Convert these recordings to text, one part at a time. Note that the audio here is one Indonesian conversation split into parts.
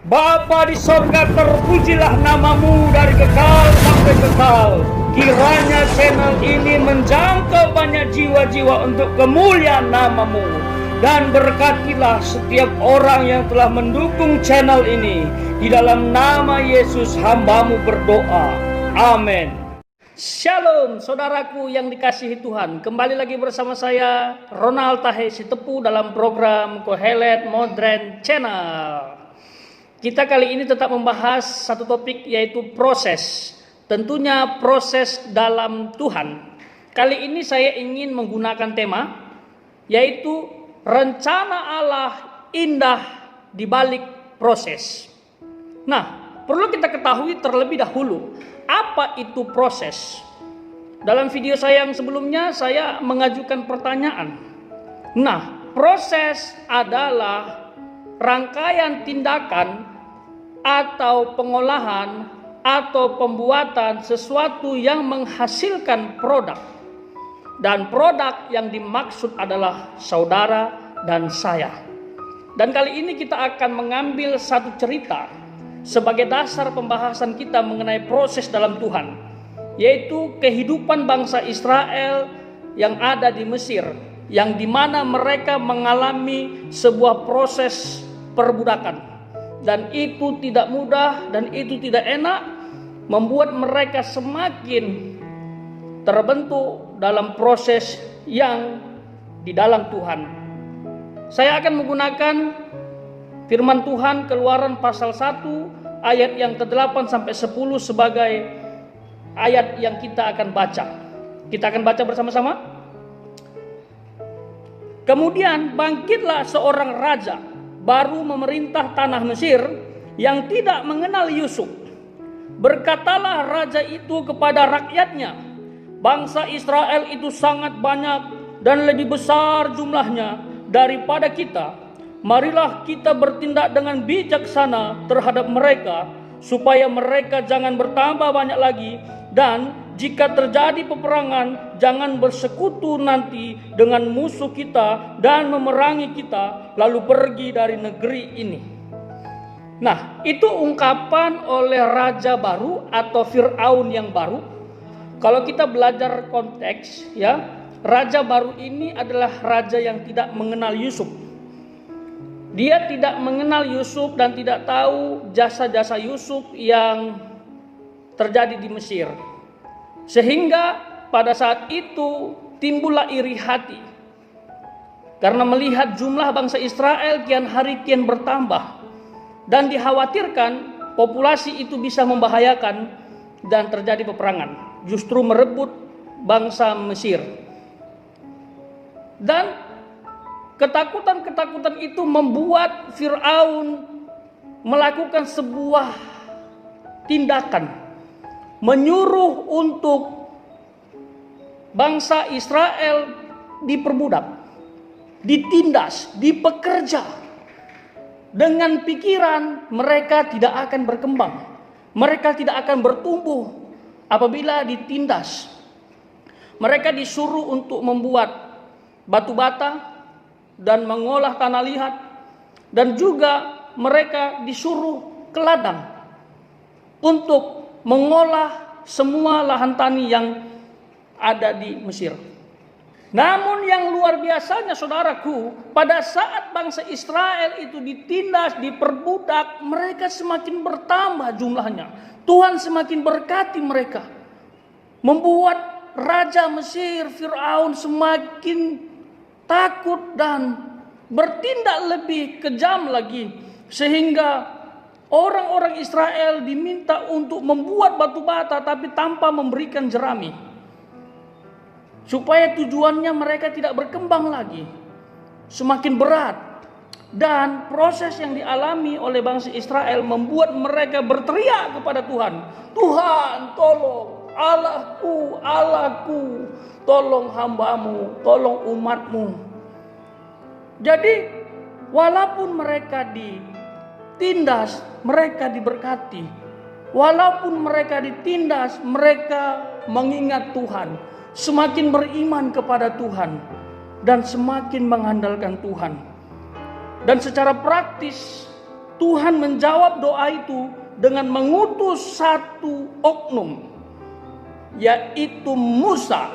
Bapa di sorga, terpujilah namamu dari kekal sampai kekal. Kiranya channel ini menjangkau banyak jiwa-jiwa untuk kemuliaan namamu. Dan berkatilah setiap orang yang telah mendukung channel ini. Di dalam nama Yesus hambamu berdoa. Amin. Shalom saudaraku yang dikasihi Tuhan. Kembali lagi bersama saya Ronald Tahe Sitepu dalam program Kohelet Modern Channel. Kita kali ini tetap membahas satu topik, yaitu proses. Tentunya proses dalam Tuhan. Kali ini saya ingin menggunakan tema, yaitu rencana Allah indah di balik proses. Nah, perlu kita ketahui terlebih dahulu, apa itu proses? Dalam video saya yang sebelumnya, saya mengajukan pertanyaan. Nah, proses adalah rangkaian tindakan atau pengolahan atau pembuatan sesuatu yang menghasilkan produk. Dan produk yang dimaksud adalah saudara dan saya. Dan kali ini kita akan mengambil satu cerita sebagai dasar pembahasan kita mengenai proses dalam Tuhan, yaitu kehidupan bangsa Israel yang ada di Mesir, yang dimana mereka mengalami sebuah proses perbudakan, dan itu tidak mudah dan itu tidak enak, membuat mereka semakin terbentuk dalam proses yang di dalam Tuhan. Saya akan menggunakan firman Tuhan Keluaran pasal 1 ayat yang ke-8 sampai 10 sebagai ayat yang kita akan baca. Kita akan baca bersama-sama. Kemudian bangkitlah seorang raja baru memerintah tanah Mesir yang tidak mengenal Yusuf. Berkatalah raja itu kepada rakyatnya, bangsa Israel itu sangat banyak dan lebih besar jumlahnya daripada kita. Marilah kita bertindak dengan bijaksana terhadap mereka, supaya mereka jangan bertambah banyak lagi, dan jika terjadi peperangan, jangan bersekutu nanti dengan musuh kita dan memerangi kita, lalu pergi dari negeri ini. Nah, itu ungkapan oleh raja baru atau Fir'aun yang baru. Kalau kita belajar konteks, ya, raja baru ini adalah raja yang tidak mengenal Yusuf. Dia tidak mengenal Yusuf dan tidak tahu jasa-jasa Yusuf yang terjadi di Mesir. Sehingga pada saat itu timbullah iri hati, karena melihat jumlah bangsa Israel kian hari kian bertambah, dan dikhawatirkan populasi itu bisa membahayakan dan terjadi peperangan, justru merebut bangsa Mesir. Dan ketakutan-ketakutan itu membuat Fir'aun melakukan sebuah tindakan, menyuruh untuk bangsa Israel diperbudak, ditindas, dipekerja, dengan pikiran mereka tidak akan berkembang, mereka tidak akan bertumbuh apabila ditindas. Mereka disuruh untuk membuat batu bata dan mengolah tanah liat, dan juga mereka disuruh ke ladang untuk mengolah semua lahan tani yang ada di Mesir. Namun yang luar biasanya saudaraku, pada saat bangsa Israel itu ditindas, diperbudak, mereka semakin bertambah jumlahnya. Tuhan semakin berkati mereka, membuat raja Mesir Fir'aun semakin takut dan bertindak lebih kejam lagi, sehingga orang-orang Israel diminta untuk membuat batu bata tapi tanpa memberikan jerami, supaya tujuannya mereka tidak berkembang lagi, semakin berat. Dan proses yang dialami oleh bangsa Israel membuat mereka berteriak kepada Tuhan, Tuhan tolong, Allahku, Allahku, tolong hambamu, tolong umatmu. Jadi walaupun mereka ditindas, mereka diberkati. Walaupun mereka ditindas, mereka mengingat Tuhan, semakin beriman kepada Tuhan, dan semakin mengandalkan Tuhan. Dan secara praktis Tuhan menjawab doa itu dengan mengutus satu oknum, yaitu Musa.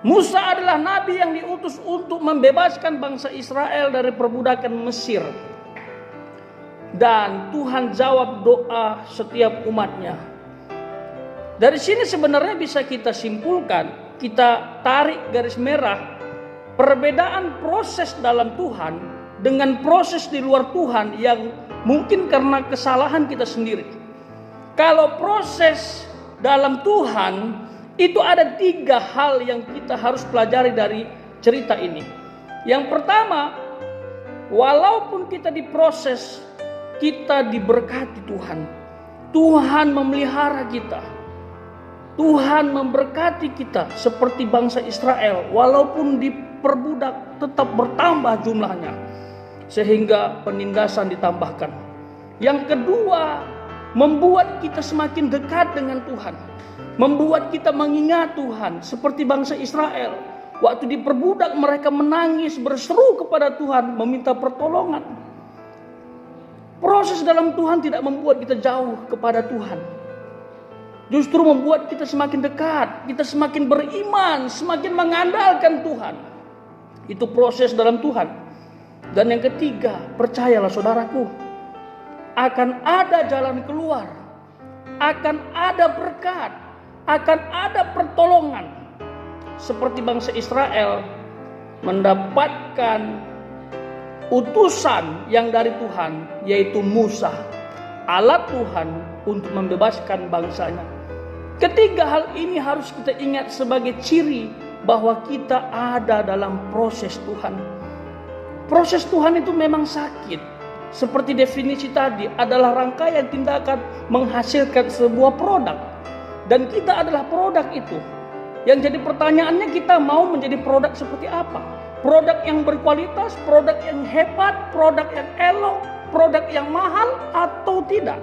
Musa adalah nabi yang diutus untuk membebaskan bangsa Israel dari perbudakan Mesir. Dan Tuhan jawab doa setiap umatnya. Dari sini sebenarnya bisa kita simpulkan, kita tarik garis merah, perbedaan proses dalam Tuhan dengan proses di luar Tuhan yang mungkin karena kesalahan kita sendiri. Kalau proses dalam Tuhan, itu ada 3 hal yang kita harus pelajari dari cerita ini. Yang pertama, walaupun kita diproses, kita diberkati Tuhan. Tuhan memelihara kita. Tuhan memberkati kita seperti bangsa Israel. Walaupun diperbudak, tetap bertambah jumlahnya. Sehingga penindasan ditambahkan. Yang kedua, membuat kita semakin dekat dengan Tuhan. Membuat kita mengingat Tuhan seperti bangsa Israel. Waktu diperbudak mereka menangis, berseru kepada Tuhan, meminta pertolongan. Proses dalam Tuhan tidak membuat kita jauh kepada Tuhan. Justru membuat kita semakin dekat, kita semakin beriman, semakin mengandalkan Tuhan. Itu proses dalam Tuhan. Dan yang ketiga, percayalah saudaraku, akan ada jalan keluar, akan ada berkat, akan ada pertolongan. Seperti bangsa Israel mendapatkan utusan yang dari Tuhan, yaitu Musa, alat Tuhan untuk membebaskan bangsanya. Ketiga hal ini harus kita ingat sebagai ciri bahwa kita ada dalam proses Tuhan. Proses Tuhan itu memang sakit. Seperti definisi tadi, adalah rangkaian tindakan menghasilkan sebuah produk. Dan kita adalah produk itu. Yang jadi pertanyaannya, kita mau menjadi produk seperti apa? Produk yang berkualitas, produk yang hebat, produk yang elok, produk yang mahal atau tidak?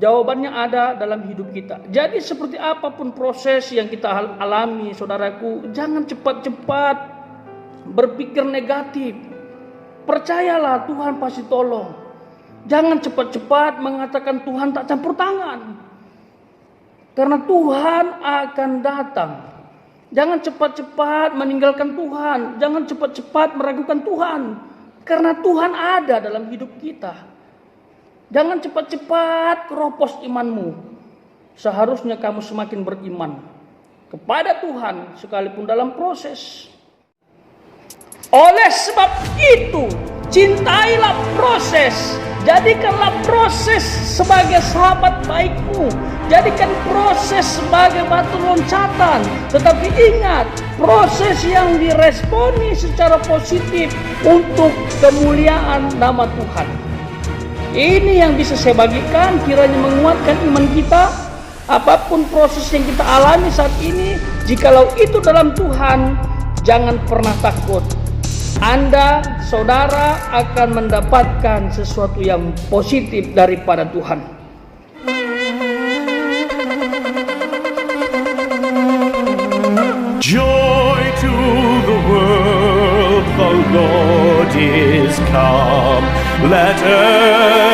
Jawabannya ada dalam hidup kita. Jadi seperti apapun proses yang kita alami, saudaraku, jangan cepat-cepat berpikir negatif. Percayalah Tuhan pasti tolong. Jangan cepat-cepat mengatakan Tuhan tak campur tangan. Karena Tuhan akan datang. Jangan cepat-cepat meninggalkan Tuhan. Jangan cepat-cepat meragukan Tuhan. Karena Tuhan ada dalam hidup kita. Jangan cepat-cepat keropos imanmu. Seharusnya kamu semakin beriman kepada Tuhan sekalipun dalam proses. Oleh sebab itu, cintailah proses. Jadikanlah proses sebagai sahabat baikmu. Jadikan proses sebagai batu loncatan. Tetapi ingat, proses yang diresponi secara positif untuk kemuliaan nama Tuhan. Ini yang bisa saya bagikan, kiranya menguatkan iman kita. Apapun proses yang kita alami saat ini, jikalau itu dalam Tuhan, jangan pernah takut. Anda, saudara, akan mendapatkan sesuatu yang positif daripada Tuhan. Joy to the world, the Lord is come. Let earth